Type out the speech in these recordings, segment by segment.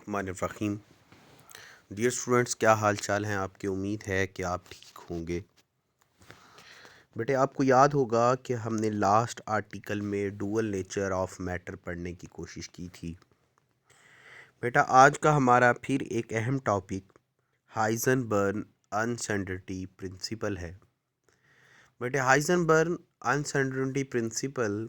बिस्मिल्लाहिर्रहमानिर्रहीम। Dear students, क्या हाल चाल हैं आपके? उम्मीद है कि आप ठीक होंगे। बेटे, आपको याद होगा कि हमने लास्ट आर्टिकल में डुअल नेचर ऑफ मैटर पढ़ने की कोशिश की थी। बेटा, आज का हमारा फिर एक अहम टॉपिक हाइजेनबर्ग अनसर्टेनिटी प्रिंसिपल है। बेटे, हाइजेनबर्ग अनसर्टेनिटी प्रिंसिपल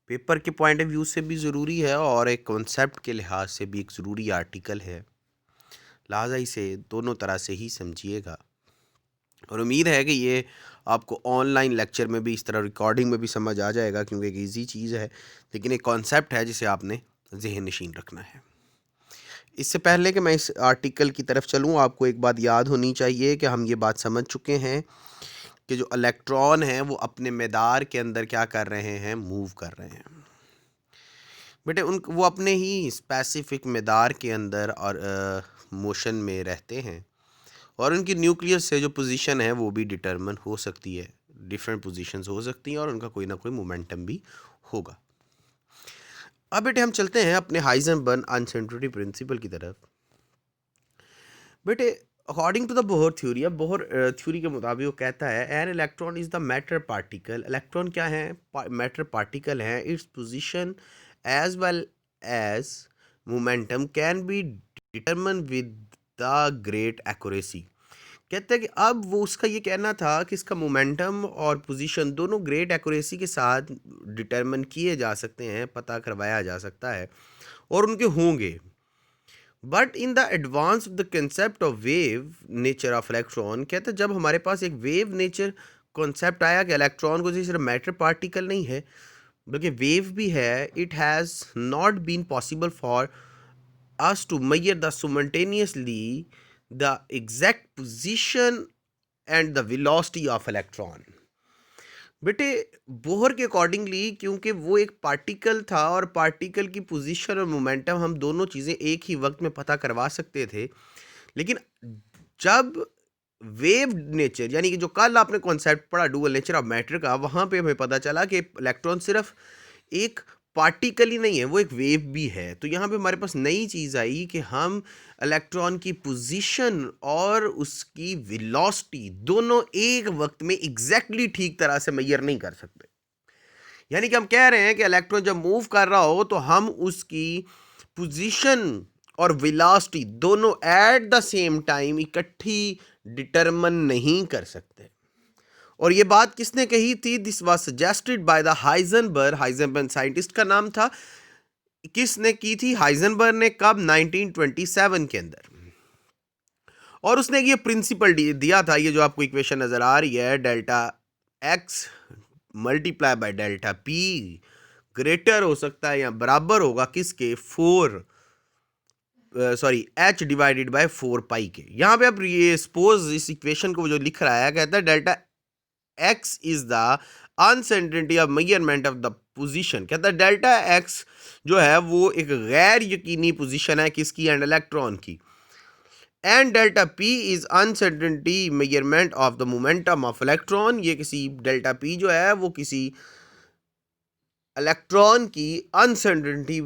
पेपर के पॉइंट ऑफ व्यू से भी ज़रूरी है और एक कॉन्सेप्ट के लिहाज से भी एक ज़रूरी आर्टिकल है, लिहाजा इसे दोनों तरह से ही समझिएगा। और उम्मीद है कि ये आपको ऑनलाइन लेक्चर में भी, इस तरह रिकॉर्डिंग में भी समझ आ जाएगा, क्योंकि एक इजी चीज़ है लेकिन एक कॉन्सेप्ट है जिसे आपने जहन नशीन रखना है। इससे पहले कि मैं इस आर्टिकल की तरफ चलूँ, आपको एक बात याद होनी चाहिए कि हम ये बात समझ चुके हैं कि जो इलेक्ट्रॉन हैं वो अपने मैदार के अंदर क्या कर रहे हैं, मूव कर रहे हैं। बेटे, वो अपने ही स्पेसिफिक मैदार के अंदर और मोशन में रहते हैं और उनकी न्यूक्लियस से जो पोजीशन है वो भी डिटरमिन हो सकती है, डिफरेंट पोजीशंस हो सकती हैं और उनका कोई ना कोई मोमेंटम भी होगा। अब बेटे, हम चलते हैं अपने हाइजेनबर्ग अनसर्टेनिटी प्रिंसिपल की तरफ। बेटे, according to the Bohr theory, अब बोहर थ्योरी के मुताबिक वो कहता है an electron is the matter particle. Electron क्या है? मैटर पार्टिकल है। Its position as well as momentum can be determine with the great accuracy. कहते हैं कि अब वो उसका ये कहना था कि इसका मोमेंटम और पोजीशन दोनों ग्रेट एक्यूरेसी के साथ डिटरमिन किए जा सकते हैं, पता करवाया जा सकता है और उनके होंगे। But in the advance of the concept of wave nature of electron, कहते हैं जब हमारे पास एक वेव नेचर कॉन्सेप्ट आया कि इलेक्ट्रॉन को सिर्फ मैटर पार्टिकल नहीं है बल्कि वेव भी है, it has not been possible for us to measure the simultaneously the exact position and the velocity of electron। बेटे, बोहर के अकॉर्डिंगली, क्योंकि वो एक पार्टिकल था और पार्टिकल की पोजीशन और मोमेंटम हम दोनों चीज़ें एक ही वक्त में पता करवा सकते थे, लेकिन जब वेव नेचर, यानी कि जो कल आपने कॉन्सेप्ट पढ़ा डुअल नेचर ऑफ मैटर का, वहाँ पे हमें पता चला कि इलेक्ट्रॉन सिर्फ एक पार्टिकल ही नहीं है, वो एक वेव भी है। तो यहाँ पे हमारे पास नई चीज़ आई कि हम इलेक्ट्रॉन की पोजीशन और उसकी वेलोसिटी दोनों एक वक्त में एग्जैक्टली ठीक तरह से मेजर नहीं कर सकते। यानी कि हम कह रहे हैं कि इलेक्ट्रॉन जब मूव कर रहा हो तो हम उसकी पोजीशन और वेलोसिटी दोनों एट द सेम टाइम इकट्ठी डिटरमिन नहीं कर सकते। और ये बात किसने कही थी? This was suggested by the Heisenberg. Heisenberg scientist का नाम था। किसने की थी? हाइजेनबर्ग ने। कब? 1927 के अंदर। और उसने ये प्रिंसिपल दिया था, ये जो आपको इक्वेशन नजर आ रही है, delta x multiply by delta P greater हो सकता है या बराबर होगा किसके? एच डिवाइडेड बाय 4 पाई के। यहां पे अब ये सपोज इस इक्वेशन को जो लिख रहा है, कहता है delta X is the uncertainty of measurement of the position. कहता है डेल्टा एक्स जो है वो एक गैर यकीनी पोजीशन है किसकी? एंड इलेक्ट्रॉन की। And delta P is uncertainty measurement of the momentum of electron. ये किसी डेल्टा पी जो है वो किसी इलेक्ट्रॉन की अनसर्टेनिटी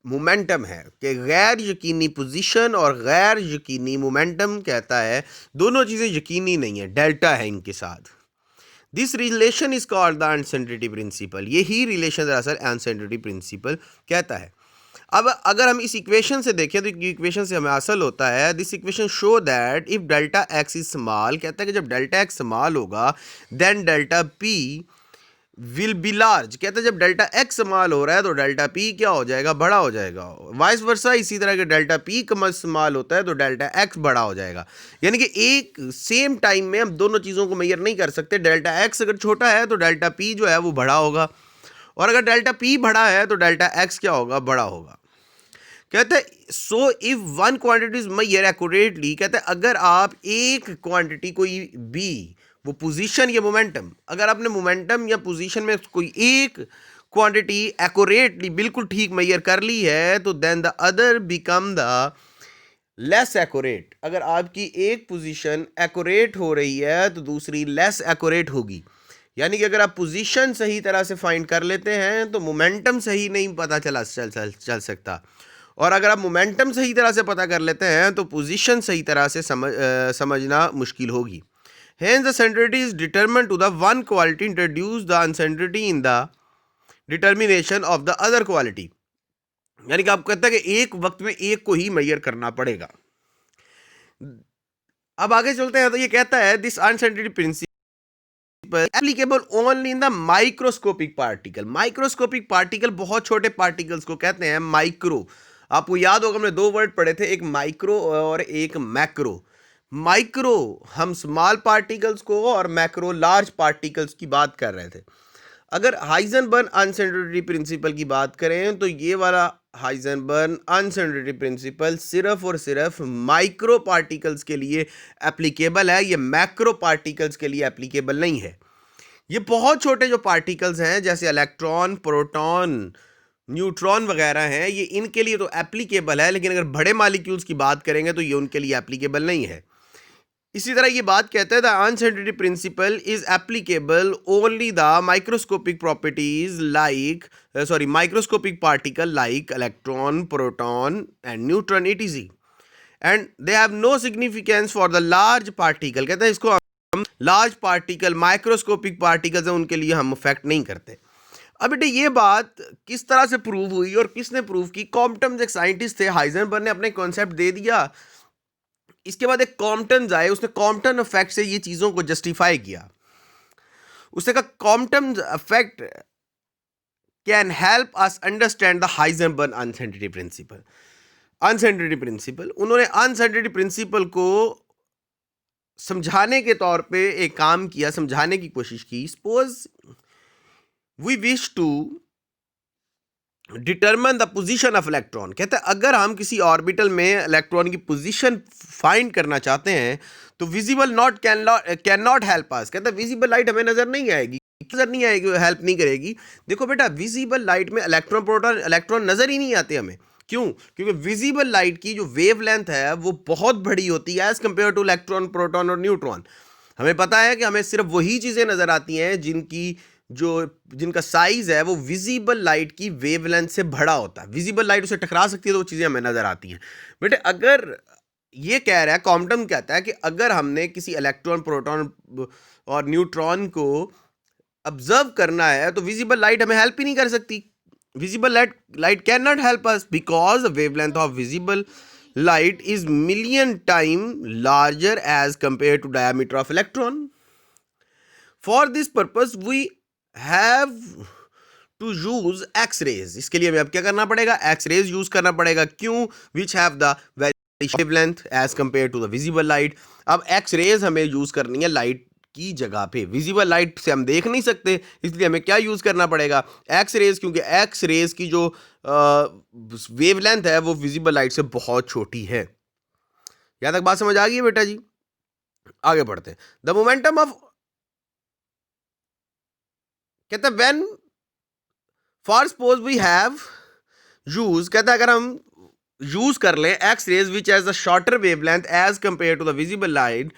मोमेंटम है कि गैर यकीनी पोजीशन और गैर यकीनी मोमेंटम। कहता है दोनों चीजें यकीनी नहीं है, डेल्टा है इनके साथ। This relation is called the uncertainty principal. यही रिलेशन दरअसल अनसर्टेनिटी प्रिंसिपल कहता है। अब अगर हम इस इक्वेशन से देखें तो इक्वेशन से हमें हासिल होता है, this equation show that if delta X is small, कहता है कि जब डेल्टा एक्स स्मॉल होगा then delta P will be large. कहते हैं जब डेल्टा एक्स स्मॉल हो रहा है तो डेल्टा पी क्या हो जाएगा? बड़ा हो जाएगा। वाइस वर्सा, इसी तरह के डेल्टा पी कम स्मॉल होता है तो डेल्टा एक्स बड़ा हो जाएगा। यानी कि एक सेम टाइम में हम दोनों चीज़ों को मेजर नहीं कर सकते। डेल्टा एक्स अगर छोटा है तो डेल्टा पी जो है वो बड़ा होगा, और अगर डेल्टा पी बड़ा है तो डेल्टा एक्स क्या होगा? बड़ा होगा। कहते हैं so if one quantity is measure accurately, कहते हैं अगर आप एक क्वांटिटी कोई भी, वो पोजीशन या मोमेंटम, अगर आपने मोमेंटम या पोजीशन में कोई एक क्वांटिटी एक्यूरेटली बिल्कुल ठीक मेजर कर ली है तो then the other become the less accurate. अगर आपकी एक पोजीशन एक्यूरेट हो रही है तो दूसरी लेस एक्यूरेट होगी। यानी कि अगर आप पोजीशन सही तरह से फाइंड कर लेते हैं तो मोमेंटम सही नहीं पता चल सकता, और अगर आप मोमेंटम सही तरह से पता कर लेते हैं तो पोजीशन सही तरह से समझना मुश्किल होगी. Hence, the centrality is determined to the one quality, introduce the uncentrality in the determination of the other quality. यानी कि आप कहते हैं कि एक वक्त में एक को ही मेजर करना पड़ेगा. अब आगे चलते हैं तो ये कहता है this uncertainty principle applicable only in the microscopic particle. Microscopic particle बहुत छोटे पार्टिकल्स को कहते हैं माइक्रो. आपको याद होगा हमने दो वर्ड पढ़े थे, एक माइक्रो और एक मैक्रो. माइक्रो हम स्मॉल पार्टिकल्स को और मैक्रो लार्ज पार्टिकल्स की बात कर रहे थे. अगर हाइजेनबर्ग अनसेंट्रिटी प्रिंसिपल की बात करें तो ये वाला हाइजेनबर्ग अनसेंट्रिटी प्रिंसिपल सिर्फ और सिर्फ माइक्रो पार्टिकल्स के लिए एप्लीकेबल है, ये मैक्रो पार्टिकल्स के लिए एप्लीकेबल नहीं है. ये बहुत छोटे जो पार्टिकल्स हैं जैसे इलेक्ट्रॉन, प्रोटॉन, न्यूट्रॉन वगैरह हैं, ये इनके लिए तो एप्लीकेबल है, लेकिन अगर बड़े मॉलिक्यूल्स की बात करेंगे तो ये उनके लिए एप्लीकेबल नहीं है. इसी तरह ये बात कहता है the uncertainty principle is applicable only the microscopic properties like microscopic particle like electron, proton and neutron etc. And they have no significance for the large particle. कहते हैं इसको हम लार्ज पार्टिकल, माइक्रोस्कोपिक पार्टिकल्स हैं उनके लिए हम effect नहीं करते. अब बेटे ये बात किस तरह से प्रूव हुई और किसने प्रूव की? कॉम्पटन एक साइंटिस्ट थे, हाइजेनबर्ग ने अपने कॉन्सेप्ट दे दिया. इसके बाद एक कॉम्पटन आए, उसने कॉम्पटन इफेक्ट से ये चीज़ों को जस्टिफाई किया. उसने कहा Compton effect can help us understand the Heisenberg uncertainty principle. Uncertainty principle, उन्होंने अनसेंट्रिटी प्रिंसिपल को समझाने के तौर पे एक काम किया, समझाने की कोशिश की. Suppose we wish to determine the position of electron. कहते हैं अगर हम किसी ऑर्बिटल में इलेक्ट्रॉन की पोजीशन फाइंड करना चाहते हैं तो visible not can not help us. कहते हैं विजिबल लाइट हमें नजर नहीं आएगी, हेल्प नहीं करेगी. देखो बेटा, विजिबल लाइट में इलेक्ट्रॉन, प्रोटॉन, इलेक्ट्रॉन नजर ही नहीं आते हमें. क्यों? क्योंकि विजिबल लाइट की जो वेवलेंथ है वो बहुत बड़ी होती है as compare to electron, proton और न्यूट्रॉन. हमें पता है कि हमें सिर्फ वही चीजें नजर आती हैं जिनका साइज है वो विजिबल लाइट की वेवलेंथ से बड़ा होता है. विजिबल लाइट उसे टकरा सकती है तो वो चीज़ें हमें नज़र आती हैं. बेटे अगर ये कह रहा है, कॉम्पटन कहता है कि अगर हमने किसी इलेक्ट्रॉन, प्रोटॉन और न्यूट्रॉन को ऑब्जर्व करना है तो विजिबल लाइट हमें हेल्प ही नहीं कर सकती. Visible light can not help us because the wavelength of visible light is million time larger as compared to diameter of electron. For this purpose we have to use X-rays. इसके लिए हमें अब क्या करना पड़ेगा? X-rays यूज करना पड़ेगा. क्यों? Which have the very wavelength as compared to the visible light. अब X-rays हमें यूज करनी है लाइट की जगह पे. विजिबल लाइट से हम देख नहीं सकते, इसलिए हमें क्या यूज करना पड़ेगा? X-rays. क्योंकि X-rays की जो वेवलेंथ है वो विजिबल लाइट से बहुत छोटी है. यहां तक बात समझ आ गई है बेटा जी? आगे बढ़ते हैं. द मोमेंटम ऑफ, कहता है when for suppose we have use, कहता है अगर हम यूज कर लें X rays which has the shorter wavelength as compare to the visible light,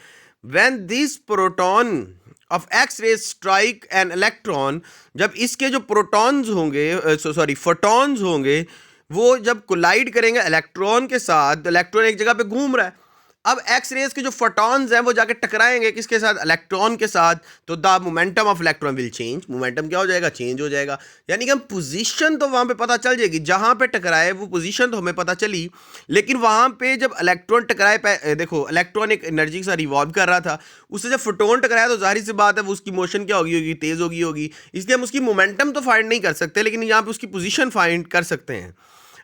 when this proton of X rays strike an electron, जब इसके जो प्रोटॉन्स होंगे, फोटॉन्स होंगे, वो जब कोलाइड करेंगे इलेक्ट्रॉन के साथ, तो इलेक्ट्रॉन एक जगह पे घूम रहा है. अब एक्स रेज के जो फोटॉन्स हैं वो जाके टकराएंगे किसके साथ? इलेक्ट्रॉन के साथ. तो the momentum of electron will change. Momentum क्या हो जाएगा? चेंज हो जाएगा. यानी कि हम पोजीशन तो वहां पे पता चल जाएगी, जहां पे टकराए वो पोजीशन तो हमें पता चली, लेकिन वहां पे जब इलेक्ट्रॉन टकराए, देखो इलेक्ट्रॉन एक एनर्जी के साथ रिवॉल्व कर रहा था, उससे जब फोटोन टकराया तो जाहिर सी बात है वो उसकी मोशन क्या होगी? तेज होगी. इसलिए हम उसकी मोमेंटम तो फाइंड नहीं कर सकते, लेकिन यहाँ पे उसकी पोजीशन फाइंड कर सकते हैं.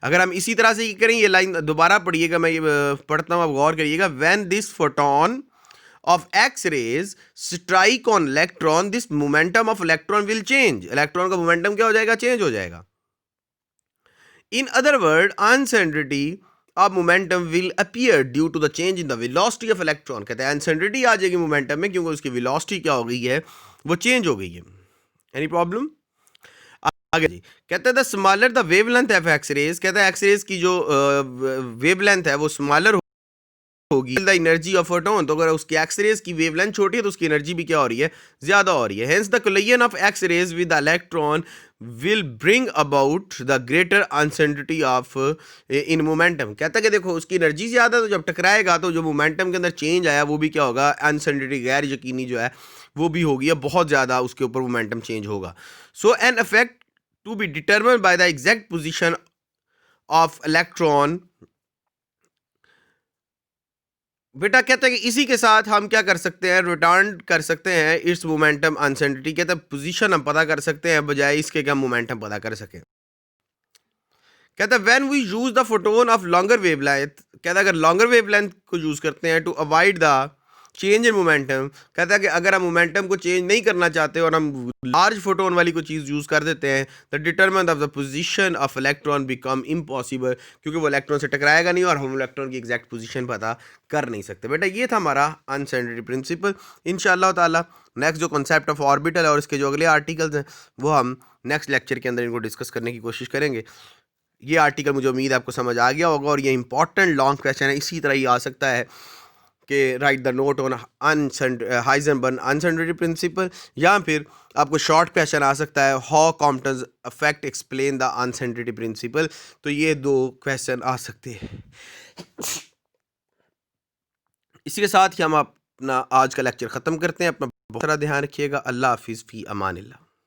अगर हम इसी तरह से करें, ये लाइन दोबारा पढ़िएगा, मैं ये पढ़ता हूँ, आप गौर करिएगा. When this photon of X rays strike on electron, this momentum of electron will change. Electron का मोमेंटम क्या हो जाएगा? चेंज हो जाएगा. In other word, uncertainty of momentum will appear due to the change in the velocity of electron. कहते हैं अनसेंट्रिटी आ जाएगी momentum में क्योंकि उसकी वेलोसिटी क्या हो गई है? वो चेंज हो गई है. Any problem? आगे जी कहते हैं the smaller the wavelength of X rays, कहते हैं एक्स रेज की जो वेवलेंथ है वो स्मॉलर होगी द एनर्जी ऑफ फोटोन. तो अगर उसकी एक्स रेज की वेवलेंथ छोटी है तो उसकी एनर्जी भी क्या हो रही है? ज्यादा हो रही है. Hence the collision of X rays with the electron will bring about the greater uncertainty of in momentum. कहता है कि देखो उसकी एनर्जी ज़्यादा, तो जब टकराएगा तो जो मोमेंटम के अंदर चेंज आया वो भी क्या होगा, अनसर्टिनिटी, गैर यकीनी जो है वो भी होगी, या बहुत ज़्यादा उसके ऊपर मोमेंटम चेंज होगा। So an effect to be determined by the exact position of electron. बेटा कहता है कि इसी के साथ हम क्या कर सकते हैं, रिटर्न कर सकते हैं इट्स मोमेंटम अनसर्टिनिटी। कहता है पोजीशन हम पता कर सकते हैं बजाय इसके कि हम मोमेंटम पता कर सकें। कहता है when we use the photon of longer wavelength, कहता है अगर लॉन्गर वेवलेंथ को यूज करते हैं to avoid the change in momentum, कहता है कि अगर हम मोमेंटम को चेंज नहीं करना चाहते और हम लार्ज फोटोन वाली कोई चीज़ यूज़ कर देते हैं, the determinant of the position of electron become impossible, क्योंकि वो इलेक्ट्रॉन से टकराएगा नहीं और हम इलेक्ट्रॉन की एग्जैक्ट पोजीशन पता कर नहीं सकते। बेटा ये था हमारा अनसर्टेनिटी प्रिंसिपल। इंशाअल्लाह ताला नेक्स्ट जो कॉन्सेप्ट ऑफ ऑर्बिटल और इसके जो अगले आर्टिकल्स हैं वो हम नेक्स्ट लेक्चर के अंदर इनको डिस्कस करने की कोशिश करेंगे। ये आर्टिकल मुझे उम्मीद है आपको समझ आ गया होगा और ये इंपॉर्टेंट लॉन्ग क्वेश्चन है। इसी तरह ही आ सकता है कि write the note on Heisenberg uncertainty principle, या फिर आपको शॉर्ट क्वेश्चन आ सकता है how Compton's effect explain the uncertainty principle. तो ये दो क्वेश्चन आ सकते हैं। इसी के साथ ही हम अपना आज का लेक्चर ख़त्म करते हैं। अपना बहुत सारा ध्यान रखिएगा। अल्लाह हाफिज़, फ़ी अमानिल्लाह।